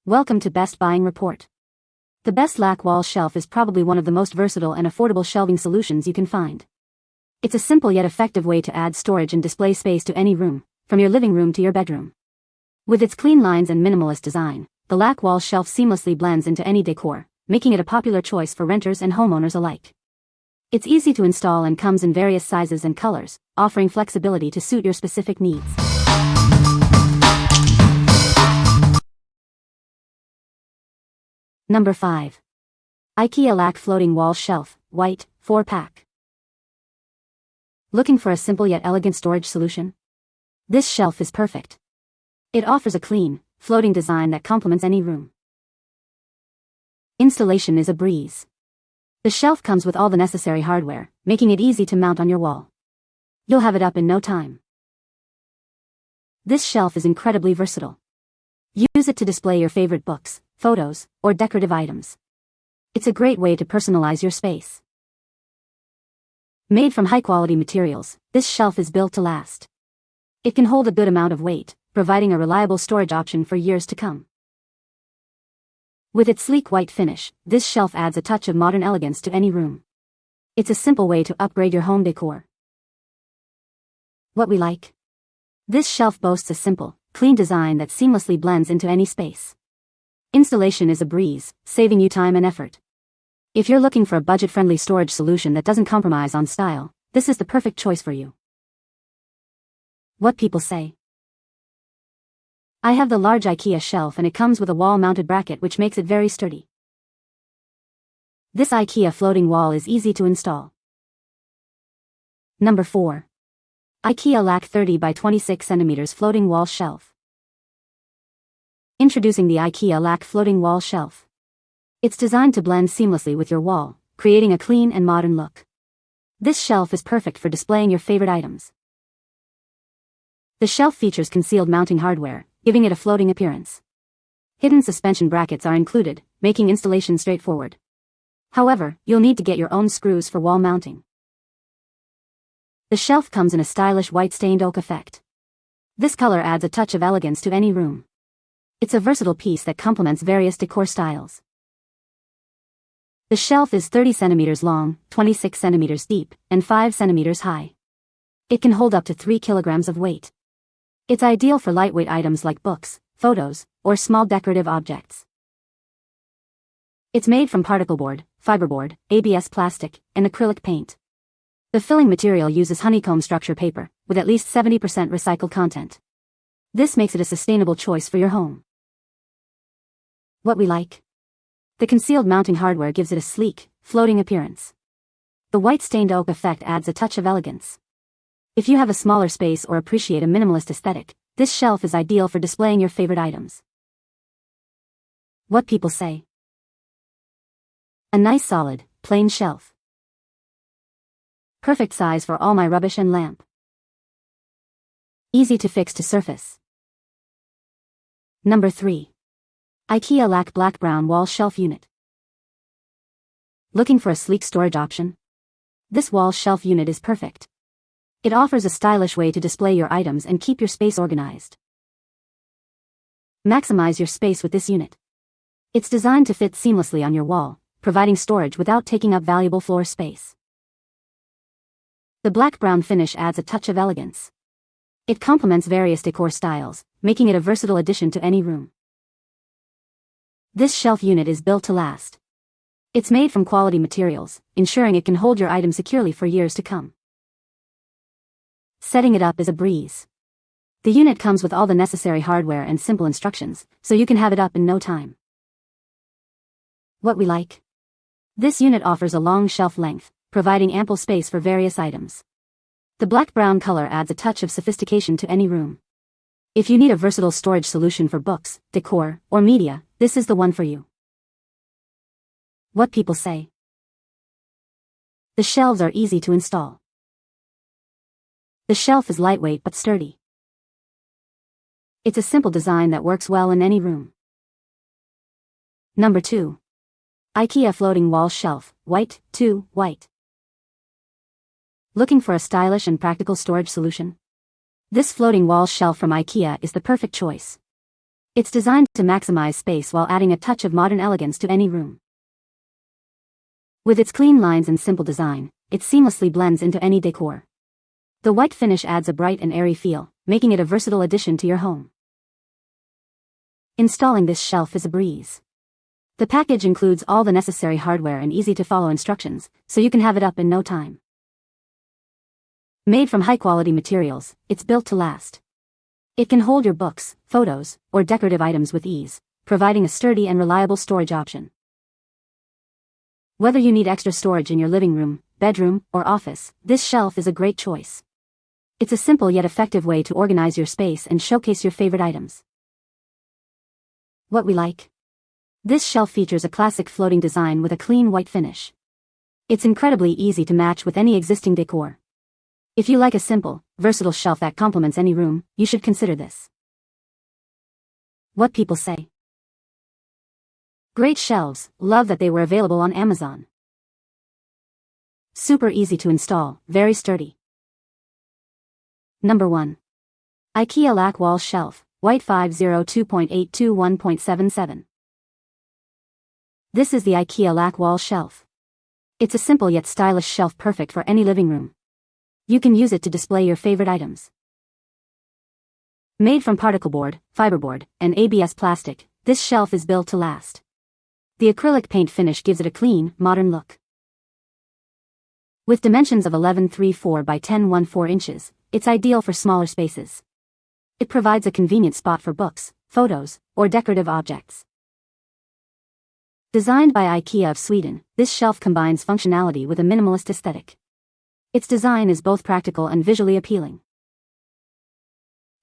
Welcome to Best Buying Report. The Best Lack Wall Shelf is probably one of the most versatile and affordable shelving solutions you can find. It's a simple yet effective way to add storage and display space to any room, from your living room to your bedroom. With its clean lines and minimalist design, the Lack Wall Shelf seamlessly blends into any decor, making it a popular choice for renters and homeowners alike. It's easy to install and comes in various sizes and colors, offering flexibility to suit your specific needs. Number 5. Ikea Lack Floating Wall Shelf, White, 4-pack. Looking for a simple yet elegant storage solution? This shelf is perfect. It offers a clean, floating design that complements any room. Installation is a breeze. The shelf comes with all the necessary hardware, making it easy to mount on your wall. You'll have it up in no time. This shelf is incredibly versatile. Use it to display your favorite books, photos, or decorative items. It's a great way to personalize your space. Made from high-quality materials, this shelf is built to last. It can hold a good amount of weight, providing a reliable storage option for years to come. With its sleek white finish, this shelf adds a touch of modern elegance to any room. It's a simple way to upgrade your home decor. What we like? This shelf boasts a simple, clean design that seamlessly blends into any space. Installation is a breeze, saving you time and effort. If you're looking for a budget-friendly storage solution that doesn't compromise on style, this is the perfect choice for you. What people say? I have the large Ikea shelf and it comes with a wall-mounted bracket which makes it very sturdy. This Ikea floating wall is easy to install. Number 4. Ikea Lack 30 by 26 cm Floating Wall Shelf. Introducing the Ikea Lack Floating Wall Shelf. It's designed to blend seamlessly with your wall, creating a clean and modern look. This shelf is perfect for displaying your favorite items. The shelf features concealed mounting hardware, giving it a floating appearance. Hidden suspension brackets are included, making installation straightforward. However, you'll need to get your own screws for wall mounting. The shelf comes in a stylish white stained oak effect. This color adds a touch of elegance to any room. It's a versatile piece that complements various decor styles. The shelf is 30 cm long, 26 cm deep, and 5 cm high. It can hold up to 3 kilograms of weight. It's ideal for lightweight items like books, photos, or small decorative objects. It's made from particle board, fiberboard, ABS plastic, and acrylic paint. The filling material uses honeycomb structure paper, with at least 70% recycled content. This makes it a sustainable choice for your home. What we like? The concealed mounting hardware gives it a sleek, floating appearance. The white stained oak effect adds a touch of elegance. If you have a smaller space or appreciate a minimalist aesthetic, this shelf is ideal for displaying your favorite items. What people say? A nice solid, plain shelf. Perfect size for all my rubbish and lamp. Easy to fix to surface. Number 3. Ikea Lack Black Brown Wall Shelf Unit. Looking for a sleek storage option? This wall shelf unit is perfect. It offers a stylish way to display your items and keep your space organized. Maximize your space with this unit. It's designed to fit seamlessly on your wall, providing storage without taking up valuable floor space. The black-brown finish adds a touch of elegance. It complements various decor styles, making it a versatile addition to any room. This shelf unit is built to last. It's made from quality materials, ensuring it can hold your item securely for years to come. Setting it up is a breeze. The unit comes with all the necessary hardware and simple instructions, so you can have it up in no time. What we like? This unit offers a long shelf length, providing ample space for various items. The black-brown color adds a touch of sophistication to any room. If you need a versatile storage solution for books, decor, or media, this is the one for you. What people say? The shelves are easy to install. The shelf is lightweight but sturdy. It's a simple design that works well in any room. Number 2. Ikea Floating Wall Shelf, White, 2, White. Looking for a stylish and practical storage solution? This floating wall shelf from Ikea is the perfect choice. It's designed to maximize space while adding a touch of modern elegance to any room. With its clean lines and simple design, it seamlessly blends into any decor. The white finish adds a bright and airy feel, making it a versatile addition to your home. Installing this shelf is a breeze. The package includes all the necessary hardware and easy-to-follow instructions, so you can have it up in no time. Made from high-quality materials, it's built to last. It can hold your books, photos, or decorative items with ease, providing a sturdy and reliable storage option. Whether you need extra storage in your living room, bedroom, or office, this shelf is a great choice. It's a simple yet effective way to organize your space and showcase your favorite items. What we like. This shelf features a classic floating design with a clean white finish. It's incredibly easy to match with any existing decor. If you like a simple, versatile shelf that complements any room, you should consider this. What people say. Great shelves, love that they were available on Amazon. Super easy to install, very sturdy. Number 1. Ikea Lack Wall Shelf, White 502.821.77. This is the Ikea Lack Wall Shelf. It's a simple yet stylish shelf perfect for any living room. You can use it to display your favorite items. Made from particle board, fiberboard, and ABS plastic, this shelf is built to last. The acrylic paint finish gives it a clean, modern look. With dimensions of 11.34 by 10.14 inches, it's ideal for smaller spaces. It provides a convenient spot for books, photos, or decorative objects. Designed by IKEA of Sweden, this shelf combines functionality with a minimalist aesthetic. Its design is both practical and visually appealing.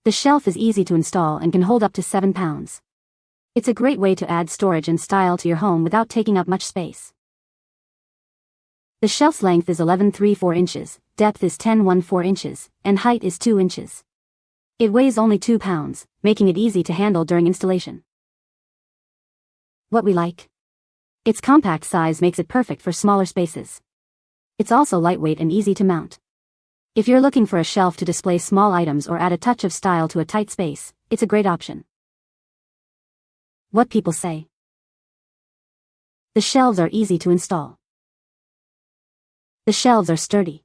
The shelf is easy to install and can hold up to 7 pounds. It's a great way to add storage and style to your home without taking up much space. The shelf's length is 11.34 inches, depth is 10.14 inches, and height is 2 inches. It weighs only 2 pounds, making it easy to handle during installation. What we like. Its compact size makes it perfect for smaller spaces. It's also lightweight and easy to mount. If you're looking for a shelf to display small items or add a touch of style to a tight space, it's a great option. What people say. The shelves are easy to install. The shelves are sturdy.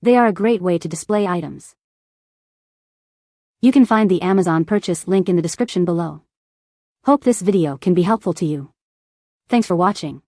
They are a great way to display items. You can find the Amazon purchase link in the description below. Hope this video can be helpful to you. Thanks for watching.